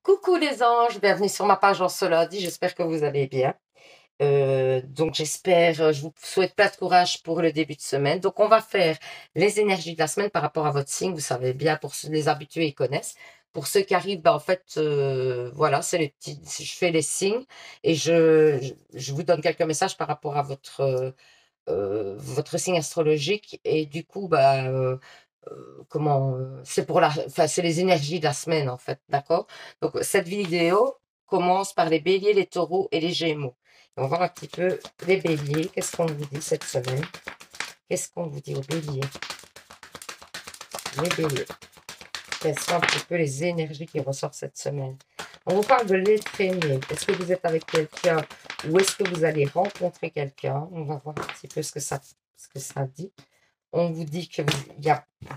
Coucou les anges, bienvenue sur ma page en ce lundi, j'espère que vous allez bien. Je vous souhaite plein de courage pour le début de semaine. Donc on va faire les énergies de la semaine par rapport à votre signe, vous savez bien, pour les habitués, ils connaissent. Pour ceux qui arrivent, voilà, c'est les petits, je fais les signes et je vous donne quelques messages par rapport à votre signe astrologique et du coup, c'est c'est les énergies de la semaine en fait, d'accord? Donc cette vidéo commence par les béliers, les taureaux et les gémeaux. Et on va voir un petit peu les béliers, qu'est-ce qu'on vous dit cette semaine? Qu'est-ce qu'on vous dit aux béliers? Les béliers, quelles sont un petit peu les énergies qui ressortent cette semaine? On vous parle de l'être aimé. Est-ce que vous êtes avec quelqu'un ou est-ce que vous allez rencontrer quelqu'un? On va voir un petit peu ce que ça dit. On vous dit qu'il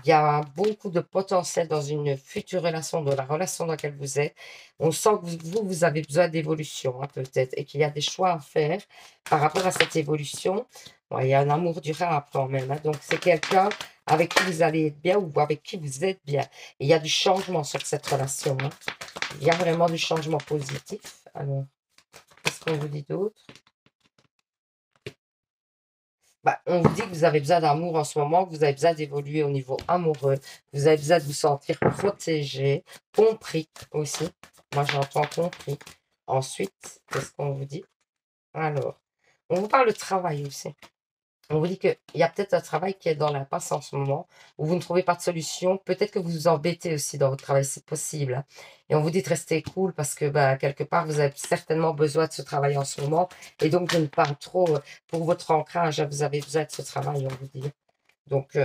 y a beaucoup de potentiel dans une future relation, dans la relation dans laquelle vous êtes. On sent que vous avez besoin d'évolution, hein, peut-être, et qu'il y a des choix à faire par rapport à cette évolution. Bon, il y a un amour durable quand même, hein, donc c'est quelqu'un avec qui vous allez être bien ou avec qui vous êtes bien. Et il y a du changement sur cette relation, hein. Il y a vraiment du changement positif. Alors, qu'est-ce qu'on vous dit d'autre? On vous dit que vous avez besoin d'amour en ce moment, que vous avez besoin d'évoluer au niveau amoureux, que vous avez besoin de vous sentir protégé, compris aussi. Moi, j'entends compris. Ensuite, qu'est-ce qu'on vous dit? Alors, on vous parle de travail aussi. On vous dit qu'il y a peut-être un travail qui est dans l'impasse en ce moment, où vous ne trouvez pas de solution. Peut-être que vous vous embêtez aussi dans votre travail, c'est possible, hein. Et on vous dit de rester cool parce que quelque part, vous avez certainement besoin de ce travail en ce moment. Et donc, je ne parle trop pour votre ancrage, hein, vous avez besoin de ce travail, on vous dit. Donc,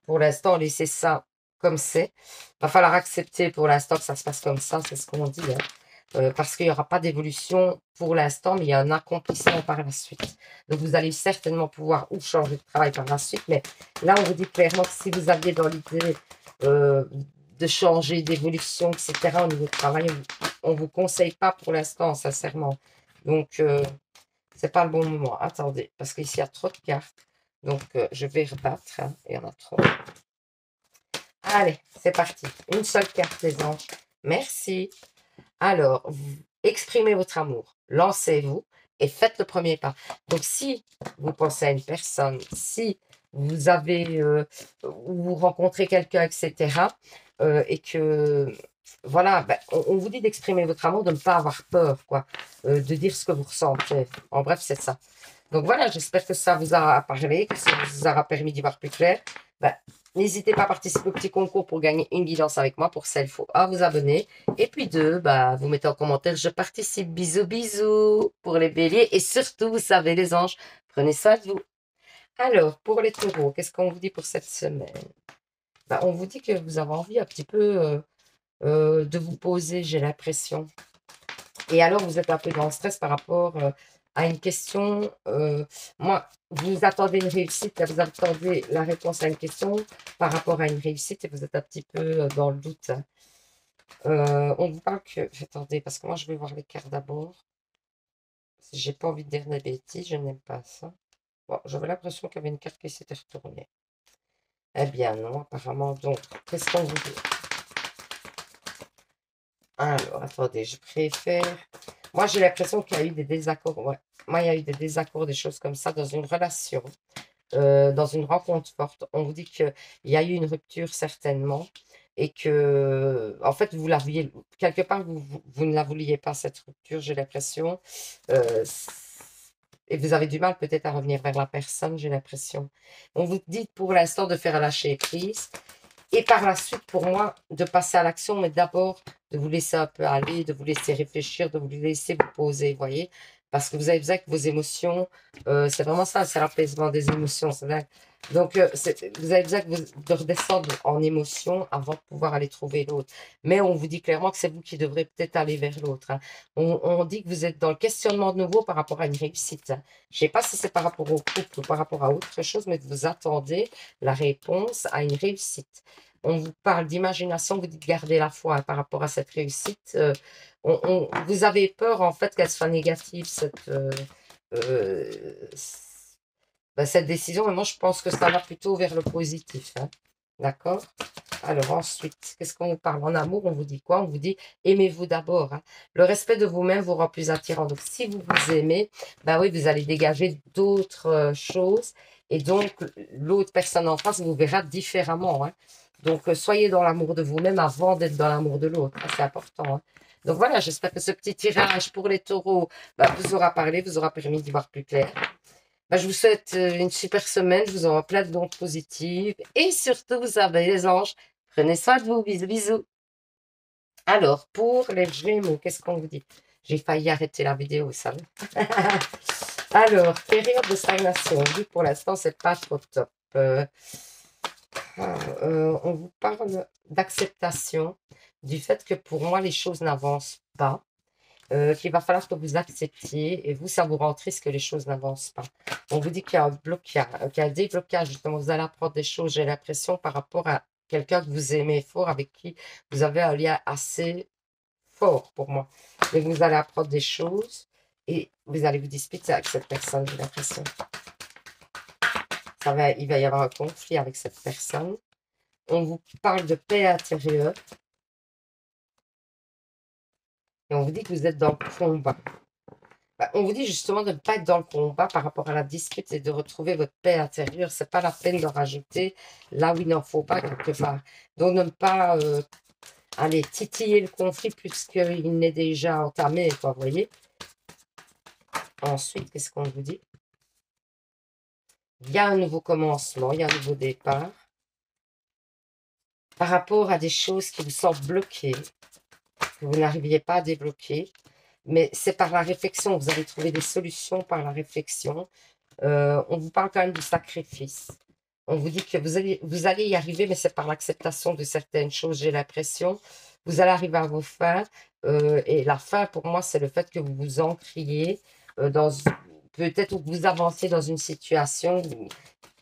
pour l'instant, laissez ça comme c'est. Il va falloir accepter pour l'instant que ça se passe comme ça, c'est ce qu'on dit, hein. Parce qu'il n'y aura pas d'évolution pour l'instant, mais il y a un accomplissement par la suite. Donc, vous allez certainement pouvoir ou changer de travail par la suite, mais là, on vous dit clairement que si vous aviez dans l'idée euh, de changer, d'évolution, etc., au niveau du travail, on ne vous conseille pas pour l'instant, sincèrement. Donc, c'est pas le bon moment. Attendez, parce qu'ici, il y a trop de cartes. Donc, je vais rebattre, hein, il y en a trop. Allez, c'est parti. Une seule carte, les anges. Merci. Alors, exprimez votre amour, lancez-vous et faites le premier pas. Donc, si vous pensez à une personne, si vous avez, vous rencontrez quelqu'un, etc., et que, voilà, on vous dit d'exprimer votre amour, de ne pas avoir peur, quoi, de dire ce que vous ressentez. En bref, c'est ça. Donc voilà, j'espère que ça vous aura parlé, que ça vous aura permis d'y voir plus clair. Ben, n'hésitez pas à participer au petit concours pour gagner une guidance avec moi. Pour ça, il faut vous abonner. Et puis deux, vous mettez en commentaire, je participe. Bisous, bisous pour les béliers. Et surtout, vous savez, les anges, prenez soin de vous. Alors, pour les taureaux, qu'est-ce qu'on vous dit pour cette semaine? On vous dit que vous avez envie un petit peu de vous poser, j'ai l'impression. Et alors, vous êtes un peu dans le stress par rapport à une question. Moi, vous attendez une réussite, vous attendez la réponse à une question par rapport à une réussite et vous êtes un petit peu dans le doute, hein. On vous parle que... Attendez, parce que moi, je vais voir les cartes d'abord. J'ai pas envie de dire des bêtises, je n'aime pas ça. Bon, j'avais l'impression qu'il y avait une carte qui s'était retournée. Eh bien non, apparemment. Donc, qu'est-ce qu'on vous dit? Alors, attendez, je préfère... Moi, j'ai l'impression qu'il y a eu des désaccords. Ouais. Moi, il y a eu des désaccords, des choses comme ça dans une relation, dans une rencontre forte. On vous dit qu'il y a eu une rupture certainement et que, en fait, vous la vouliez, quelque part, vous ne la vouliez pas, cette rupture, j'ai l'impression. Euh, et vous avez du mal peut-être à revenir vers la personne, j'ai l'impression. On vous dit pour l'instant de faire lâcher prise. Et par la suite, pour moi, de passer à l'action, mais d'abord de vous laisser un peu aller, de vous laisser réfléchir, de vous laisser vous poser, vous voyez. Parce que vous avez besoin que vos émotions, c'est vraiment ça, c'est l'apaisement des émotions. Donc, vous avez besoin de redescendre en émotion avant de pouvoir aller trouver l'autre. Mais on vous dit clairement que c'est vous qui devrez peut-être aller vers l'autre, hein. On dit que vous êtes dans le questionnement de nouveau par rapport à une réussite, hein. Je ne sais pas si c'est par rapport au couple ou par rapport à autre chose, mais vous attendez la réponse à une réussite. On vous parle d'imagination, vous dites garder la foi, hein, par rapport à cette réussite. Vous avez peur en fait qu'elle soit négative, euh, cette décision, mais moi je pense que ça va plutôt vers le positif, hein. D'accord? Alors ensuite, qu'est-ce qu'on vous parle? En amour, on vous dit quoi? On vous dit aimez-vous d'abord, hein. Le respect de vous-même vous rend plus attirant. Donc si vous vous aimez, ben oui, vous allez dégager d'autres choses. Et donc l'autre personne en face vous verra différemment, hein. Donc soyez dans l'amour de vous-même avant d'être dans l'amour de l'autre, hein. C'est important, hein. Donc voilà, j'espère que ce petit tirage pour les taureaux vous aura parlé, vous aura permis d'y voir plus clair. Je vous souhaite une super semaine. Je vous envoie plein de dons positifs. Et surtout, vous savez, les anges, prenez soin de vous. Bisous, bisous. Alors, pour les Gémeaux, qu'est-ce qu'on vous dit? J'ai failli arrêter la vidéo, ça. Alors, période de stagnation. Vu pour l'instant, c'est pas trop top. On vous parle d'acceptation, du fait que pour moi, les choses n'avancent pas. Qu'il va falloir que vous acceptiez et vous, ça vous rend triste que les choses n'avancent pas. On vous dit qu'il y a un blocage, qu'il y a un déblocage, justement, vous allez apprendre des choses, j'ai l'impression, par rapport à quelqu'un que vous aimez fort, avec qui vous avez un lien assez fort pour moi. Et vous allez apprendre des choses et vous allez vous disputer avec cette personne, j'ai l'impression. Il va y avoir un conflit avec cette personne. On vous parle de paix intérieure. Et on vous dit que vous êtes dans le combat. On vous dit justement de ne pas être dans le combat par rapport à la dispute et de retrouver votre paix intérieure. C'est pas la peine de rajouter là où il n'en faut pas quelque part. Donc ne pas aller titiller le conflit puisqu'il n'est déjà entamé, quoi, vous voyez. Ensuite, qu'est-ce qu'on vous dit? Il y a un nouveau commencement, il y a un nouveau départ. Par rapport à des choses qui vous semblent bloquées, que vous n'arriviez pas à débloquer. Mais c'est par la réflexion, vous allez trouver des solutions par la réflexion. On vous parle quand même du sacrifice. On vous dit que vous allez y arriver, mais c'est par l'acceptation de certaines choses, j'ai l'impression. Vous allez arriver à vos fins. Et la fin, pour moi, c'est le fait que vous vous encriez dans peut-être que vous avancez dans une situation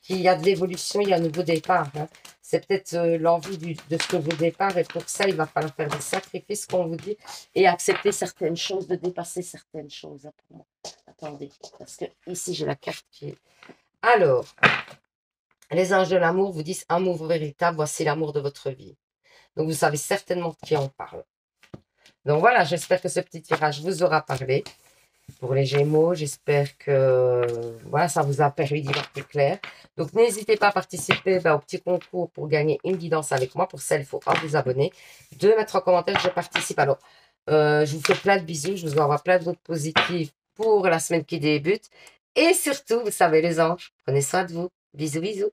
qu'il y a de l'évolution, il y a un nouveau départ, hein. C'est peut-être l'envie de ce nouveau départ. Et pour ça, il va falloir faire des sacrifices, qu'on vous dit, et accepter certaines choses, de dépasser certaines choses, hein, pour moi. Attendez, parce que ici, j'ai la carte qui est... Alors, les anges de l'amour vous disent amour véritable, voici l'amour de votre vie. Donc, vous savez certainement de qui on parle. Donc, voilà, j'espère que ce petit tirage vous aura parlé. Pour les Gémeaux, j'espère que voilà, ça vous a permis d'y voir plus clair. Donc, n'hésitez pas à participer au petit concours pour gagner une guidance avec moi. Pour ça, il faut vous abonner, mettre en commentaire je participe. Alors, je vous fais plein de bisous, je vous envoie plein de notes positives pour la semaine qui débute. Et surtout, vous savez les anges, prenez soin de vous. Bisous, bisous.